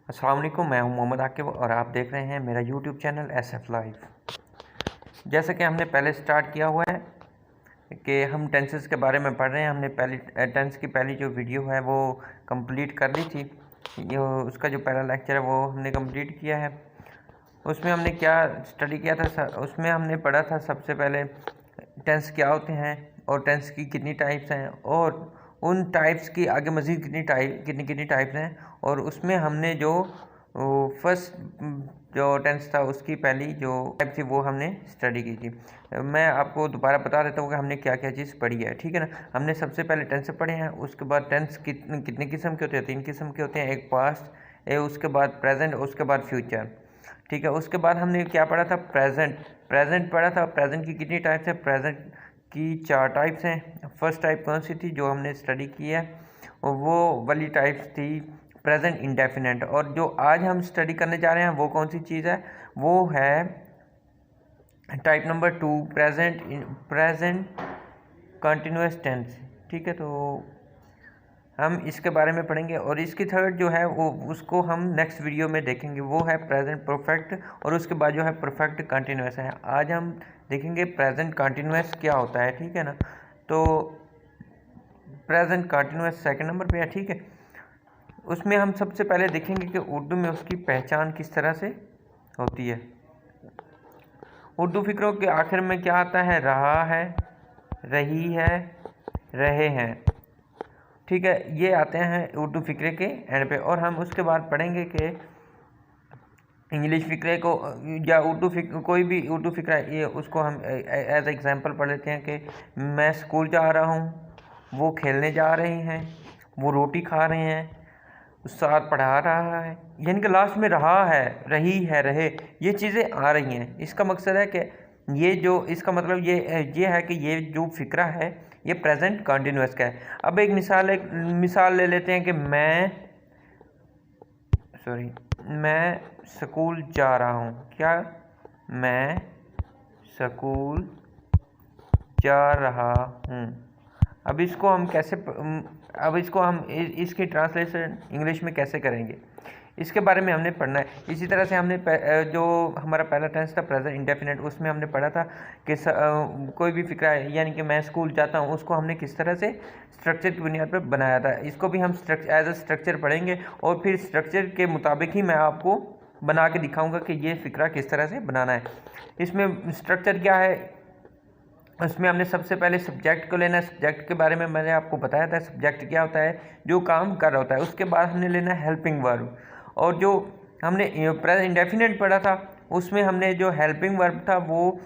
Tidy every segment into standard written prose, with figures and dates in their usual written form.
अस्सलाम वालेकुम, मैं हूं मोहम्मद आकिब और आप देख रहे हैं मेरा यूट्यूब चैनल SF लाइव। जैसे कि हमने पहले स्टार्ट किया हुआ है कि हम टेंसेस के बारे में पढ़ रहे हैं। हमने पहली टेंस की पहली जो वीडियो है वो कंप्लीट कर ली थी। ये उसका जो पहला लेक्चर है वो हमने कंप्लीट किया है। उसमें हमने क्या स्टडी किया था, उसमें हमने पढ़ा था सबसे पहले टेंस क्या होते हैं और टेंस की कितनी टाइप्स हैं और उन टाइप्स की आगे मज़ीद कितनी टाइप्स हैं। और उसमें हमने जो फर्स्ट जो टेंस था उसकी पहली जो टाइप थी वो हमने स्टडी की थी। मैं आपको दोबारा बता देता हूँ कि हमने क्या क्या चीज़ पढ़ी है, ठीक है ना। हमने सबसे पहले टेंस पढ़े हैं, उसके बाद टेंस कितने किस्म के होते हैं, 3 किस्म के होते हैं। एक पास्ट, उसके बाद प्रेजेंट, उसके बाद फ्यूचर, ठीक है। उसके बाद हमने क्या पढ़ा था, प्रेजेंट पढ़ा था। प्रेजेंट की कितनी टाइप्स है, प्रेजेंट की 4 टाइप्स हैं। फर्स्ट टाइप कौन सी थी जो हमने स्टडी की है, वो वाली टाइप्स थी प्रेजेंट इंडेफिनेट। और जो आज हम स्टडी करने जा रहे हैं वो कौन सी चीज़ है, वो है type number 2 present continuous tense, ठीक है। तो हम इसके बारे में पढ़ेंगे और इसकी थर्ड जो है वो उसको हम नेक्स्ट वीडियो में देखेंगे, वो है प्रेजेंट परफेक्ट और उसके बाद जो है परफेक्ट कंटिन्यूस है। आज हम देखेंगे प्रेजेंट कंटिन्यूस क्या होता है, ठीक है ना। तो प्रेजेंट कंटिन्यूस सेकंड नंबर पे है, ठीक है। उसमें हम सबसे पहले देखेंगे कि उर्दू में उसकी पहचान किस तरह से होती है। उर्दू फिक्रों के आखिर में क्या आता है, रहा है, रही है, रहे हैं, ठीक है। ये आते हैं उर्दू फिक्रे के एंड पे। और हम उसके बाद पढ़ेंगे कि इंग्लिश फिक्रे को या कोई भी उर्दू फिक्रा, ये उसको हम एज एग्जांपल पढ़ लेते हैं कि मैं स्कूल जा रहा हूँ, वो खेलने जा रहे हैं, वो रोटी खा रहे हैं, उस्ताद पढ़ा रहा है। यानी कि लास्ट में रहा है, रही है, रहे, ये चीज़ें आ रही हैं। इसका मकसद है कि ये जो इसका मतलब ये है कि ये जो फिक्रा है ये प्रेजेंट कंटिन्यूस का है। अब एक मिसाल ले लेते हैं कि मैं स्कूल जा रहा हूँ। क्या, मैं स्कूल जा रहा हूँ। अब इसको हम इसकी ट्रांसलेशन इंग्लिश में कैसे करेंगे, इसके बारे में हमने पढ़ना है। इसी तरह से हमने जो हमारा पहला टेंस था प्रेजेंट इंडेफिनेट, उसमें हमने पढ़ा था कि कोई भी फिक्रा है यानी कि मैं स्कूल जाता हूँ, उसको हमने किस तरह से स्ट्रक्चर की बुनियाद पर बनाया था। इसको भी हम एज अ स्ट्रक्चर पढ़ेंगे और फिर स्ट्रक्चर के मुताबिक ही मैं आपको बना के दिखाऊँगा कि ये फिक्रा किस तरह से बनाना है। इसमें स्ट्रक्चर क्या है, उसमें हमने सबसे पहले सब्जेक्ट को लेना है। सब्जेक्ट के बारे में मैंने आपको बताया था, सब्जेक्ट क्या होता है, जो काम कर रहा होता है। उसके बाद हमने लेना है हेल्पिंग वर्ब, और जो हमने प्रेजेंट इंडेफिनेट पढ़ा था उसमें हमने जो हेल्पिंग वर्ब था वो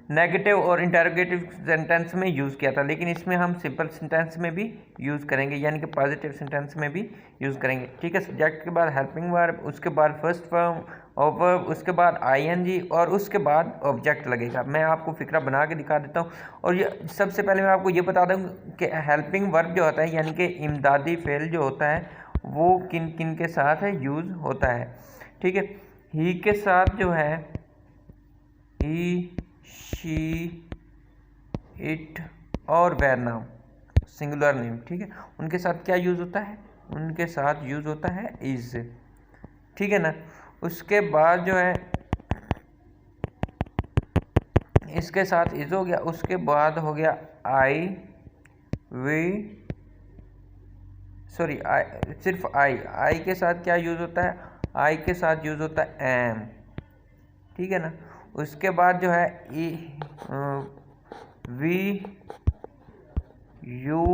नेगेटिव और इंटरोगेटिव सेंटेंस में यूज़ किया था, लेकिन इसमें हम सिंपल सेंटेंस में भी यूज़ करेंगे, यानी कि पॉजिटिव सेंटेंस में भी यूज़ करेंगे, ठीक है। सब्जेक्ट के बाद हेल्पिंग वर्ब, उसके बाद फर्स्ट फॉर्म ऑफ वर्ब, उसके बाद ING और उसके बाद ऑब्जेक्ट लगेगा। मैं आपको फिक्रा बना के दिखा देता हूँ। और ये सबसे पहले मैं आपको ये बता दूँ कि हेल्पिंग वर्ब जो होता है यानी कि इमदादी फेल जो होता है वो किन किन के साथ है यूज़ होता है, ठीक है। ही के साथ जो है ही, शी, इट और वेर नाउन सिंगुलर नेम, ठीक है, उनके साथ क्या यूज़ होता है, उनके साथ यूज़ होता है इज़, ठीक है ना। उसके बाद जो है इसके साथ इज़ हो गया, उसके बाद हो गया आई, वी, सिर्फ आई के साथ क्या यूज़ होता है, आई के साथ यूज़ होता है एम, ठीक है ना। उसके बाद जो है वी, यू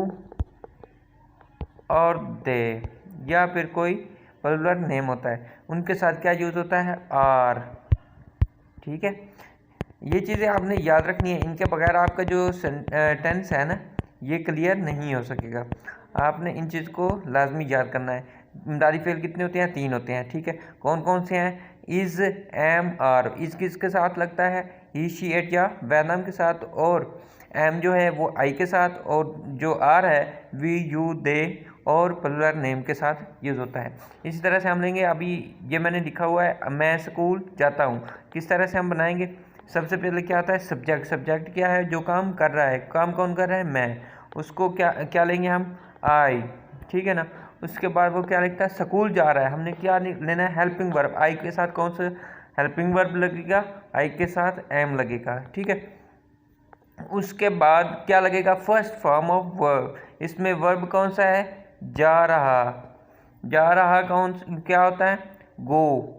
और दे, या फिर कोई प्लूरल नेम होता है, उनके साथ क्या यूज़ होता है, आर, ठीक है। ये चीज़ें आपने याद रखनी है, इनके बगैर आपका जो टेंस है ना ये क्लियर नहीं हो सकेगा। आपने इन चीज़ को लाजमी याद करना है। इमदादी फेल कितने होते हैं, 3 होते हैं, ठीक है। कौन कौन से हैं, इज़, एम, आर। इज़ किसके साथ लगता है, ही, शी, इट या वैनाम के साथ, और एम जो है वो आई के साथ, और जो आर है वी, यू, दे और प्लूरल नेम के साथ यूज़ होता है। इसी तरह से हम लेंगे, अभी ये मैंने लिखा हुआ है मैं स्कूल जाता हूँ, किस तरह से हम बनाएंगे। सबसे पहले क्या आता है, सब्जेक्ट क्या है, जो काम कर रहा है, काम कौन कर रहा है, मैं, उसको क्या लेंगे हम, आई, ठीक है ना। उसके बाद वो क्या लिखता है, स्कूल जा रहा है। हमने क्या लेना है, हेल्पिंग वर्ब। आई के साथ कौन सा हेल्पिंग वर्ब लगेगा, आई के साथ एम लगेगा, ठीक है। उसके बाद क्या लगेगा, फर्स्ट फॉर्म ऑफ वर्ब। इसमें वर्ब कौन सा है, जा रहा। जा रहा कौन क्या होता है, गो।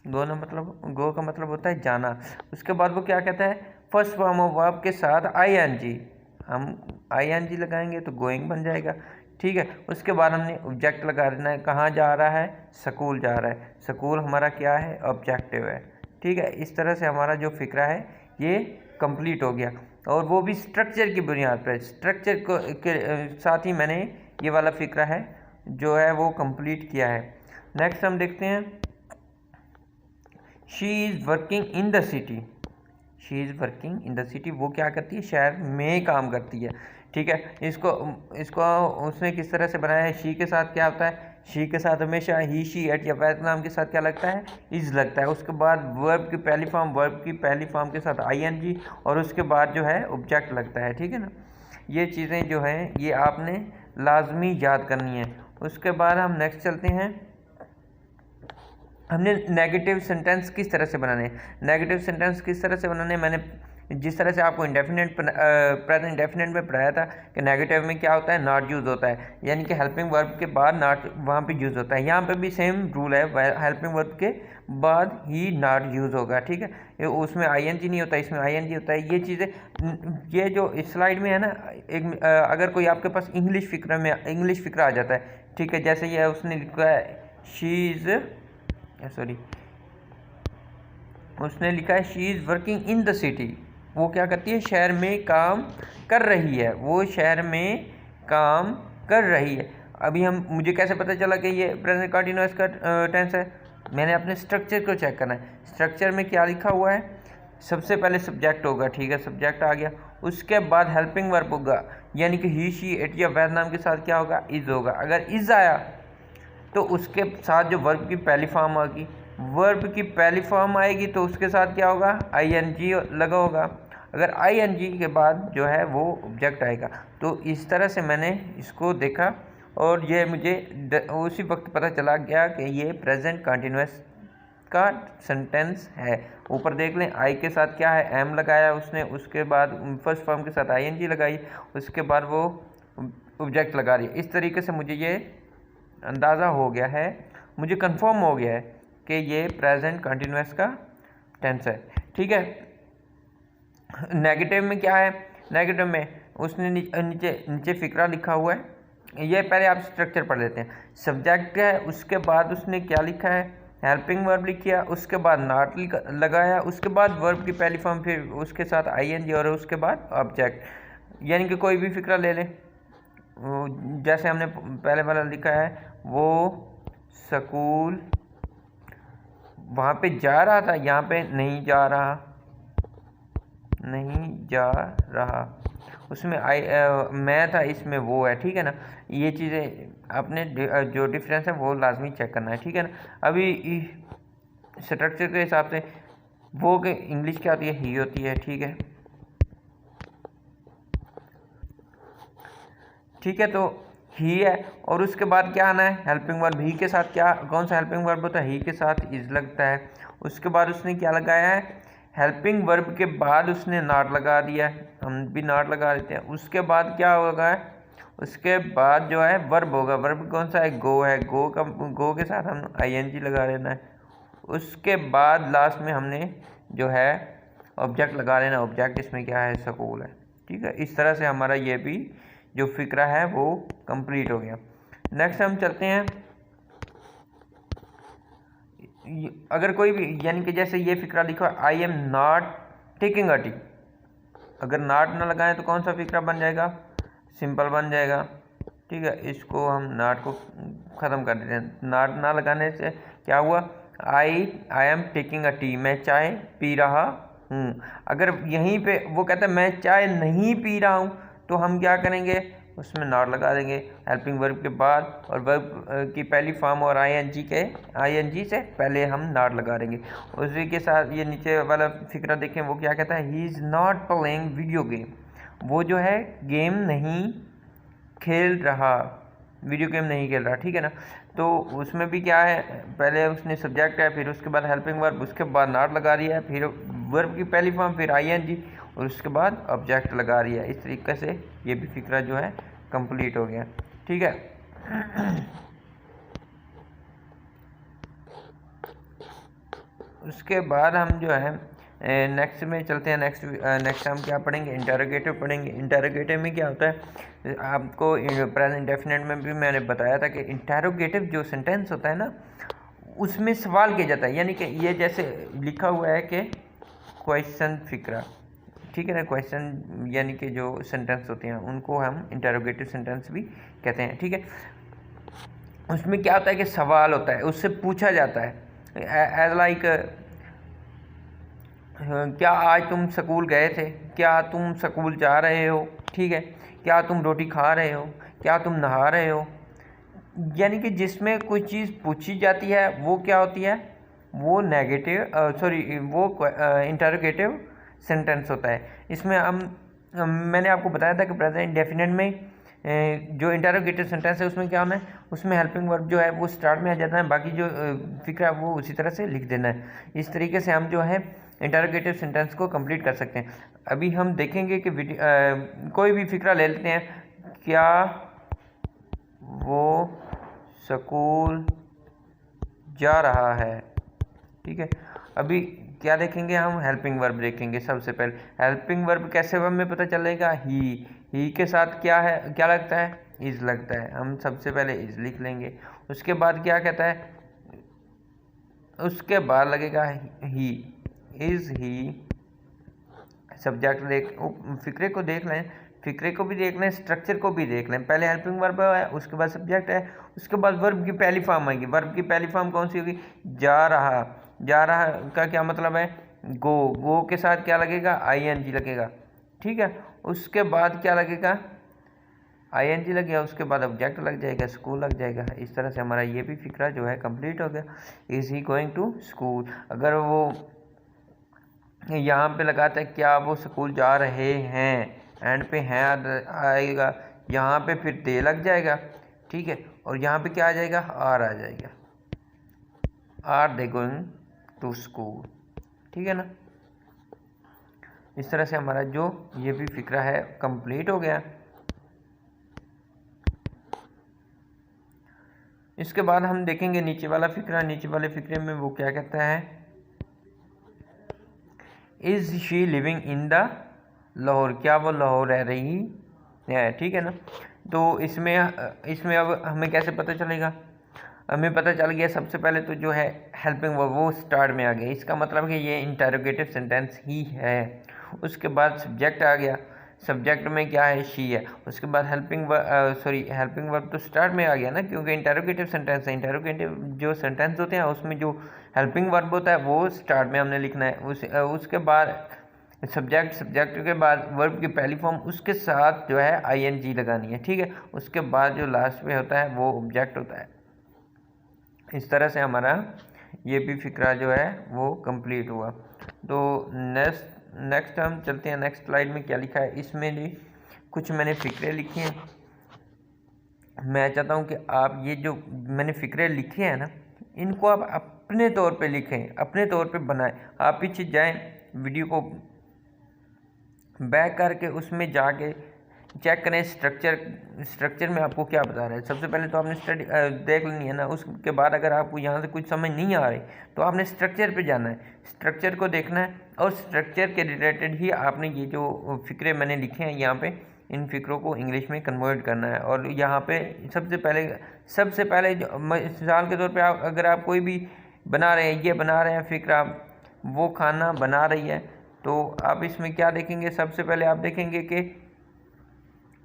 गो का मतलब होता है जाना। उसके बाद वो क्या कहता है, फर्स्ट फॉर्म ऑफ वर्ब के साथ आईएनजी। हम आईएनजी लगाएंगे तो गोइंग बन जाएगा, ठीक है। उसके बाद हमने ऑब्जेक्ट लगा देना है, कहाँ जा रहा है, स्कूल जा रहा है। स्कूल हमारा क्या है, ऑब्जेक्टिव है, ठीक है। इस तरह से हमारा जो फिक्रा है ये कंप्लीट हो गया, और वो भी स्ट्रक्चर की बुनियाद पर। स्ट्रक्चर को के साथ ही मैंने ये वाला फिक्रा है जो है वो कंप्लीट किया है। नेक्स्ट हम देखते हैं, she is working in the city. She is working in the city, वो क्या करती है, शहर में काम करती है, ठीक है। इसको उसने किस तरह से बनाया है, शी के साथ क्या होता है, शी के साथ हमेशा ही, शी, एट या वैत नाम के साथ क्या लगता है, इज़ लगता है। उसके बाद वर्ब की पहली फॉर्म के साथ आईएनजी, और उसके बाद जो है ऑब्जेक्ट लगता है, ठीक है ना। ये चीज़ें जो हैं ये आपने लाजमी याद करनी है। उसके बाद हम नेक्स्ट चलते हैं, हमने नेगेटिव सेंटेंस किस तरह से बनाने हैं। नेगेटिव सेंटेंस किस तरह से बनाने हैं, मैंने जिस तरह से आपको इंडेफिनेट प्रेजेंट इंडेफिनेट में पढ़ाया था कि नेगेटिव में क्या होता है, नॉट यूज़ होता है, यानी कि हेल्पिंग वर्ब के बाद नॉट वहाँ पे यूज़ होता है। यहाँ पे भी सेम रूल है, हेल्पिंग वर्ब के बाद ही नॉट यूज़ होगा, ठीक है। उसमें आईएनजी नहीं होता, इसमें आईएनजी होता है। ये चीज़ें, ये जो इस स्लाइड में है ना, एक अगर कोई आपके पास इंग्लिश फिक्रा आ जाता है, ठीक है। जैसे ये उसने लिखा है उसने लिखा है she is working in the city. वो क्या करती है, शहर में काम कर रही है, वो शहर में काम कर रही है। अभी मुझे कैसे पता चला कि ये प्रेजेंट कंटीन्यूअस का टेंस है, मैंने अपने स्ट्रक्चर को चेक करना है। स्ट्रक्चर में क्या लिखा हुआ है, सबसे पहले सब्जेक्ट होगा, ठीक है, सब्जेक्ट आ गया। उसके बाद हेल्पिंग वर्ब होगा, यानी कि ही, शी, इट या वैद नाम के साथ क्या होगा, इज़ होगा। अगर इज़ आया तो उसके साथ जो वर्ब की पहली फॉर्म आएगी, वर्ब की पहली फॉर्म आएगी तो उसके साथ क्या होगा, आईएनजी लगा होगा। अगर आईएनजी के बाद जो है वो ऑब्जेक्ट आएगा। तो इस तरह से मैंने इसको देखा, और ये मुझे उसी वक्त पता चला गया कि ये प्रेजेंट कंटीन्यूअस का सेंटेंस है। ऊपर देख लें, आई के साथ क्या है, एम लगाया उसने, उसके बाद फर्स्ट फॉर्म के साथ आईएनजी लगाई, उसके बाद वो ऑब्जेक्ट लगा रही है। इस तरीके से मुझे ये अंदाज़ा हो गया है, मुझे कंफर्म हो गया है कि ये प्रेजेंट कंटीन्यूअस का टेंस है, ठीक है। नेगेटिव में क्या है, नेगेटिव में उसने नीचे फिक्रा लिखा हुआ है। ये पहले आप स्ट्रक्चर पढ़ लेते हैं। सब्जेक्ट है, उसके बाद उसने क्या लिखा है, हेल्पिंग वर्ब लिखा, उसके बाद नॉट लगाया, उसके बाद वर्ब की पहली फॉर्म, फिर उसके साथ आईएनजी, और उसके बाद ऑब्जेक्ट। यानी कि कोई भी फिक्रा ले लें, जैसे हमने पहले वाला लिखा है, वो स्कूल वहाँ पे जा रहा था, यहाँ पे नहीं जा रहा। उसमें मैं था, इसमें वो है, ठीक है ना। ये चीज़ें आपने जो डिफरेंस है वो लाजमी चेक करना है, ठीक है ना। अभी स्ट्रक्चर के हिसाब से वो के इंग्लिश क्या होती है, ही होती है, ठीक है, ठीक है। तो ही है, और उसके बाद क्या आना है, हेल्पिंग वर्ब। ही के साथ क्या, कौन सा हेल्पिंग वर्ब होता है, ही के साथ इज लगता है। उसके बाद उसने क्या लगाया है, हेल्पिंग वर्ब के बाद उसने नॉट लगा दिया है, हम भी नॉट लगा देते हैं। उसके बाद क्या होगा, उसके बाद जो है वर्ब होगा। वर्ब कौन सा है, गो है, गो के साथ हम आईएनजी लगा लेना है। उसके बाद लास्ट में हमने जो है ऑब्जेक्ट लगा लेना। ऑब्जेक्ट इसमें क्या है, स्कूल है, ठीक है। इस तरह से हमारा ये भी जो फिक्रा है वो कंप्लीट हो गया। नेक्स्ट हम चलते हैं, अगर कोई भी, यानी कि जैसे ये फिक्रा लिखा, I am not taking a T. अगर नॉट ना लगाएं तो कौन सा फिक्रा बन जाएगा, सिंपल बन जाएगा, ठीक है। इसको हम नॉट को ख़त्म कर देते हैं। नॉट ना लगाने से क्या हुआ, I am taking a T, मैं चाय पी रहा हूँ। अगर यहीं पे वो कहता है मैं चाय नहीं पी रहा हूँ, तो हम क्या करेंगे, उसमें नॉट लगा देंगे हेल्पिंग वर्ब के बाद, और वर्ब की पहली फॉर्म और आईएनजी से पहले हम नॉट लगा देंगे। उसी के साथ ये नीचे वाला फिक्रा देखें, वो क्या कहता है, he is not playing video game. वो जो है गेम नहीं खेल रहा, वीडियो गेम नहीं खेल रहा, ठीक है ना। तो उसमें भी क्या है, पहले उसने सब्जेक्ट है, फिर उसके बाद हेल्पिंग वर्ब, उसके बाद नॉट लगा रही है, फिर वर्ब की पहली फॉर्म, फिर आईएनजी, और उसके बाद ऑब्जेक्ट लगा रही है। इस तरीके से ये भी फिक्रा जो है कंप्लीट हो गया, ठीक है। उसके बाद हम जो है नेक्स्ट में चलते हैं। नेक्स्ट हम क्या पढ़ेंगे, इंटरोगेटिव पढ़ेंगे। इंटरोगेटिव में क्या होता है, आपको प्रेजेंट डेफिनेट में भी मैंने बताया था कि इंटरोगेटिव जो सेंटेंस होता है ना, उसमें सवाल किया जाता है, यानी कि ये जैसे लिखा हुआ है कि क्वेश्चन फिक्रा, ठीक है ना। क्वेश्चन यानी कि जो सेंटेंस होते हैं उनको हम इंटरोगेटिव सेंटेंस भी कहते हैं, ठीक है। उसमें क्या होता है कि सवाल होता है, उससे पूछा जाता है, एज लाइक क्या आज तुम स्कूल गए थे, क्या तुम स्कूल जा रहे हो, ठीक है, क्या तुम रोटी खा रहे हो, क्या तुम नहा रहे हो। यानी कि जिसमें कोई चीज़ पूछी जाती है वो क्या होती है, वो वो इंटरोगेटिव सेंटेंस होता है। इसमें मैंने आपको बताया था कि प्रेजेंट डेफिनेट में जो इंटरोगेटिव सेंटेंस है उसमें क्या होना है, उसमें हेल्पिंग वर्ब जो है वो स्टार्ट में आ जाता है, बाकी जो फिक्रा वो उसी तरह से लिख देना है। इस तरीके से हम जो है इंटरोगेटिव सेंटेंस को कंप्लीट कर सकते हैं। अभी हम देखेंगे कि कोई भी फिक्रा ले लेते हैं, क्या वो स्कूल जा रहा है, ठीक है। अभी क्या देखेंगे हम, हेल्पिंग वर्ब देखेंगे। सबसे पहले हेल्पिंग वर्ब कैसे हमें पता चलेगा, ही के साथ क्या है, क्या लगता है, इज लगता है। हम सबसे पहले इज लिख लेंगे। उसके बाद क्या कहता है, उसके बाद लगेगा ही, इज ही। सब्जेक्ट फिक्रे को देख लें, फिक्रे को भी देख लें, स्ट्रक्चर को भी देख लें। पहले हेल्पिंग वर्ब है, उसके बाद सब्जेक्ट है, उसके बाद वर्ब की पहली फॉर्म आएगी। वर्ब की पहली फॉर्म कौन सी होगी, जा रहा। जा रहा का क्या मतलब है, गो के साथ क्या लगेगा, आईएनजी लगेगा, ठीक है। उसके बाद क्या लगेगा, आईएनजी लग गया, उसके बाद ऑब्जेक्ट लग जाएगा, स्कूल लग जाएगा। इस तरह से हमारा ये भी फिक्रा जो है कंप्लीट हो गया। Is he going to school, अगर वो यहाँ पे लगाता है क्या वो स्कूल जा रहे हैं, एंड पे हैं आएगा, यहाँ पे फिर दे लग जाएगा, ठीक है। और यहाँ पे क्या आ जाएगा, आर आ जाएगा, are they going to school, ठीक है ना। इस तरह से हमारा जो ये भी फिक्रा है कंप्लीट हो गया। इसके बाद हम देखेंगे नीचे वाला फिक्रा। नीचे वाले फिक्रे में वो क्या कहता है, is she living in the Lahore, क्या वो लाहौर रह रही है, ठीक है ना। तो इसमें अब हमें कैसे पता चलेगा, हमें पता चल गया सबसे पहले तो जो है हेल्पिंग वर्ब वो स्टार्ट में आ गया, इसका मतलब कि ये इंटरोगेटिव सेंटेंस ही है। उसके बाद सब्जेक्ट आ गया, सब्जेक्ट में क्या है, शी है। उसके बाद हेल्पिंग वर्ब तो स्टार्ट में आ गया ना, क्योंकि इंटरोगेटिव सेंटेंस है। इंटरोगेटिव जो सेंटेंस होते हैं उसमें जो हेल्पिंग वर्ब होता है वो स्टार्ट में हमने लिखना है। उसके बाद सब्जेक्ट के बाद वर्ब की पहली फॉर्म, उसके साथ जो है आईएनजी लगानी है, ठीक है। उसके बाद जो लास्ट में होता है वो ऑब्जेक्ट होता है। इस तरह से हमारा ये भी फिक्रा जो है वो कंप्लीट हुआ। तो नेक्स्ट हम चलते हैं, नेक्स्ट स्लाइड में क्या लिखा है। इसमें भी कुछ मैंने फ़िक्रे लिखे हैं। मैं चाहता हूँ कि आप ये जो मैंने फ़िक्रे लिखे हैं ना, इनको आप अपने तौर पे लिखें, अपने तौर पे बनाएं। आप पीछे जाएं, वीडियो को बैक करके उसमें जाके चेक करें स्ट्रक्चर में आपको क्या बता रहा है। सबसे पहले तो आपने स्टडी देख लेनी है ना। उसके बाद अगर आपको यहाँ से कुछ समझ नहीं आ रही तो आपने स्ट्रक्चर पे जाना है, स्ट्रक्चर को देखना है, और स्ट्रक्चर के रिलेटेड ही आपने ये जो फिक्रे मैंने लिखे हैं यहाँ पे, इन फिक्रों को इंग्लिश में कन्वर्ट करना है। और यहाँ पे सबसे पहले जो मिसाल के तौर पे अगर आप कोई भी बना रहे हैं, ये बना रहे हैं फिक्रा, वो खाना बना रही है, तो आप इसमें क्या देखेंगे, सबसे पहले आप देखेंगे कि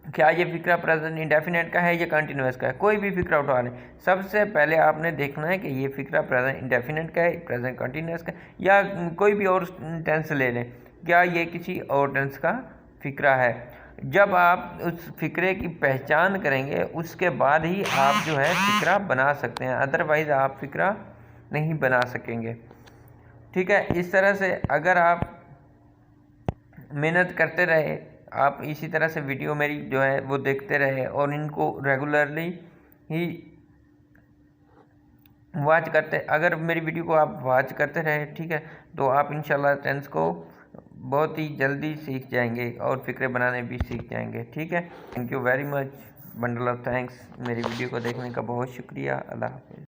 क्या ये फिक्रा प्रेजेंट इंडेफिनेट का है या कंटिन्यूस का है। कोई भी फिक्रा उठा लें, सबसे पहले आपने देखना है कि ये फिक्रा प्रेजेंट इंडेफिनेट का है, प्रेजेंट कंटिन्यूस का, या कोई भी और टेंस ले लें, क्या ये किसी और टेंस का फिक्रा है। जब आप उस फिक्रे की पहचान करेंगे उसके बाद ही आप जो है फिक्रा बना सकते हैं, अदरवाइज़ आप फिक्रा नहीं बना सकेंगे, ठीक है। इस तरह से अगर आप मेहनत करते रहे, आप इसी तरह से वीडियो मेरी जो है वो देखते रहे और इनको रेगुलरली ही वॉच करते, अगर मेरी वीडियो को आप वॉच करते रहे, ठीक है, तो आप इंशाल्लाह टेंस को बहुत ही जल्दी सीख जाएंगे और फ़िक्रे बनाने भी सीख जाएंगे। ठीक है, thank you very much, bundle of thanks. मेरी वीडियो को देखने का बहुत शुक्रिया। अल्लाह हाफ़िज़।